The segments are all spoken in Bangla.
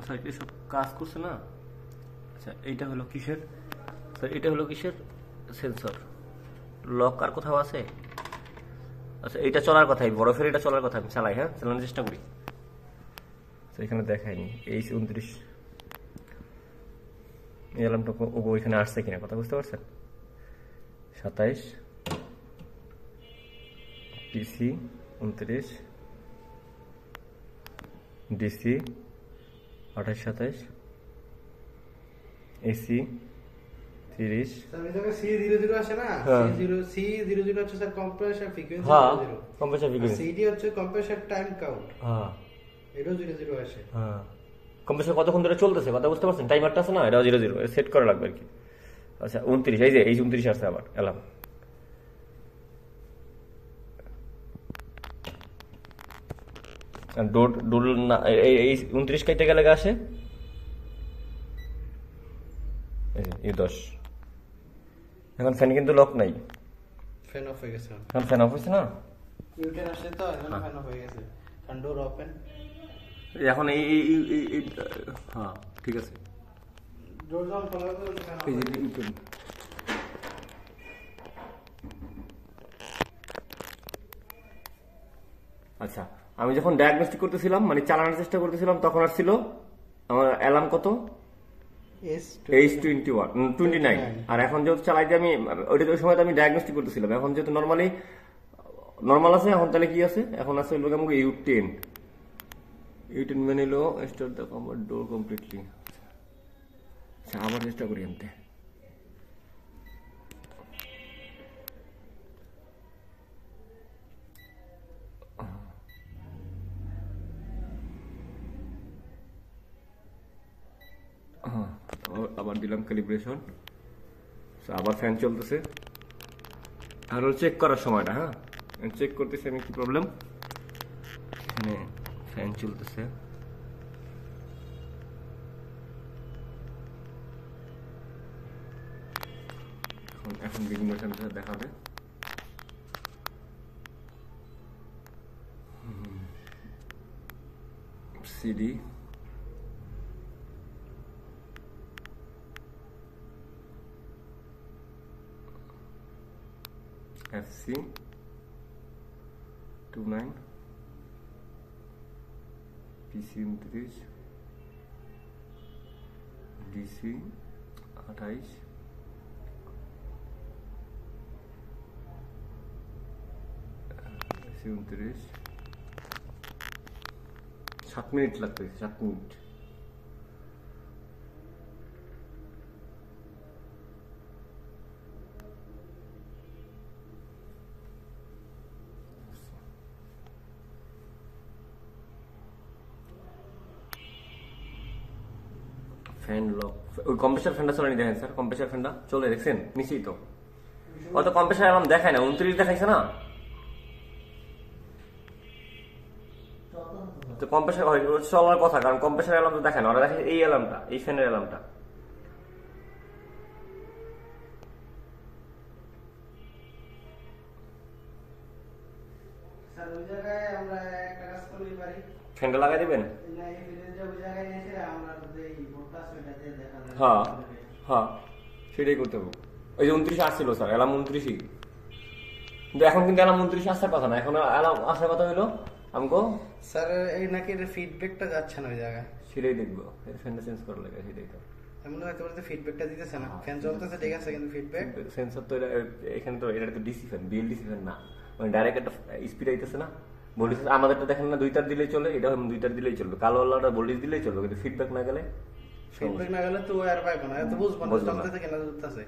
স্যার এসব কাজ করছে না। আচ্ছা এইটা হলো কিসের স্যার? এটা হলো কিসের সেন্সর? লক আর কোথাও আছে? আচ্ছা এইটা চলার কথাই, বরফের এটা চলার কথা। আমি চালাই, হ্যাঁ চালানোর চেষ্টা করি। এখানে দেখায়নি এই 29 এই অ্যালার্মটা ওইখানে আসছে কিনা কথা বুঝতে পারছেন? 27 পিসি 29 ডিসি 28 27 এসি 30। C00 আসে না, C00 হচ্ছে sir compressor frequency 00, compressor frequency, CD হচ্ছে কম্প্রেসর টাইম কাউন্ট, এটাও 00 আসে। কম্প্রেসর কতক্ষণ ধরে চলতেছে কথা বুঝতে পারছেন? টাইমারটা আছে না, এটাও 00 সেট করা লাগবে আর কি। আচ্ছা 29 এই যে এই 29 আসছে আবার অ্যালার্ম। ডোর না এই 29 কাইটে গেলে আসে এই 10। এখন ফ্যান কিন্তু লক নাই, ফ্যান অফ হয়ে গেছে। এখন ফ্যান অফ হয়েছে না, ইউটেন আসছে তো এখন ফ্যান অফ হয়ে গেছে, কারণ ডোর ওপেন। এখন এই হ্যাঁ ঠিক আছে। ডোর যখন খোলা হবে ফ্যান অফ। এই যে ইউটেন আচ্ছা আমি যখন ডায়াগনস্টিক করতেছিলাম মানে চালানোর চেষ্টা করতেছিলাম তখন আসছিল আমার অ্যালার্ম কত H29, আর এখন যেহেতু চালাইতে আমি ওইটা ওই সময় আমি ডায়াগনস্টিক করতেছিলাম। এখন যেহেতু নর্মাল আছে, এখন তাহলে কি আছে? এখন আছে হলো আমাকে U10 মানে হলো start the comfort door completely. আচ্ছা আবার চেষ্টা করি আনতে। আবার দিলাম ক্যালিব্রেশন, আবার ফ্যান চলতেছে। আর হলো চেক করার সময়টা, হ্যাঁ চেক করতেছি আমি কি প্রবলেম। এখানে ফ্যান চলতেছে, এখন বিভিন্ন টেম্পারেচার দেখাবে। CD FC 29 PC 29 DC 28 AC 29। 7 minute লাগবে, 7 মিনিট। ফ্যান লক, ওই কম্প্রেসার ফ্যানটা চলে দেখেন স্যার, কম্প্রেসার ফ্যানটা চলে দেখছেন নিচেই তো। অত কম্প্রেসার অ্যালার্ম দেখায় না, 29 দেখাইছে না তো। কম্প্রেসার চলার কথা, কারণ কম্প্রেসার অ্যালার্ম তো দেখায় না, ওরা দেখে এই অ্যালার্মটা, এই ফ্যানের অ্যালার্মটা। স্যার ওই জায়গায় আমরা একটা কাজ করতে পারি, ফ্যানটা লাগাই দিবেন। না এই ফ্রিজে ওই জায়গায় এসে আমরা যে বোর্ডটা সেটা দিয়ে দেখা যায়। হ্যাঁ হ্যাঁ সেটাই করতে হবে। ওই যে 29 আসছিল স্যার অ্যালার্ম 29ই, কিন্তু এখন কিন্তু অ্যালার্ম 29 আসার কথা না, এখন অ্যালার্ম আসার কথা হইলো আমগো স্যার এই নাকি এর ফিডব্যাকটা যাচ্ছে না ওই জায়গায়, সেটাই দেখবো। ফ্যানটা চেঞ্জ করা লাগে, সেটাই তো। এমন হয়তো বলতে ফিডব্যাকটা দিতেছে না, ফ্যান চলতেছে ঠিক আছে কিন্তু ফিডব্যাক সেন্সর তো এখানে তো এটা তো ডিসি ফ্যান, বিএলডিসি ফ্যান না, মানে ডাইরেক্ট একটা স্পিড আইতেছে না। ভোল্টেজ আমাদেরটা দেখেন না 2 তার দিলেই চলে, এটা 2 তার দিলেই চলবে, কালো আল্লাহটা ভোল্টেজ দিলেই চলবে, কিন্তু ফিডব্যাক না গেলে তো আর পাইবো না, এত বুঝবো না চলতে থেকে না চলতেছে।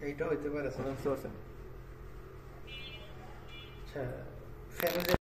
এইটা হইতে পারে স্যার, বুঝতে পারছেন? আচ্ছা ফ্যান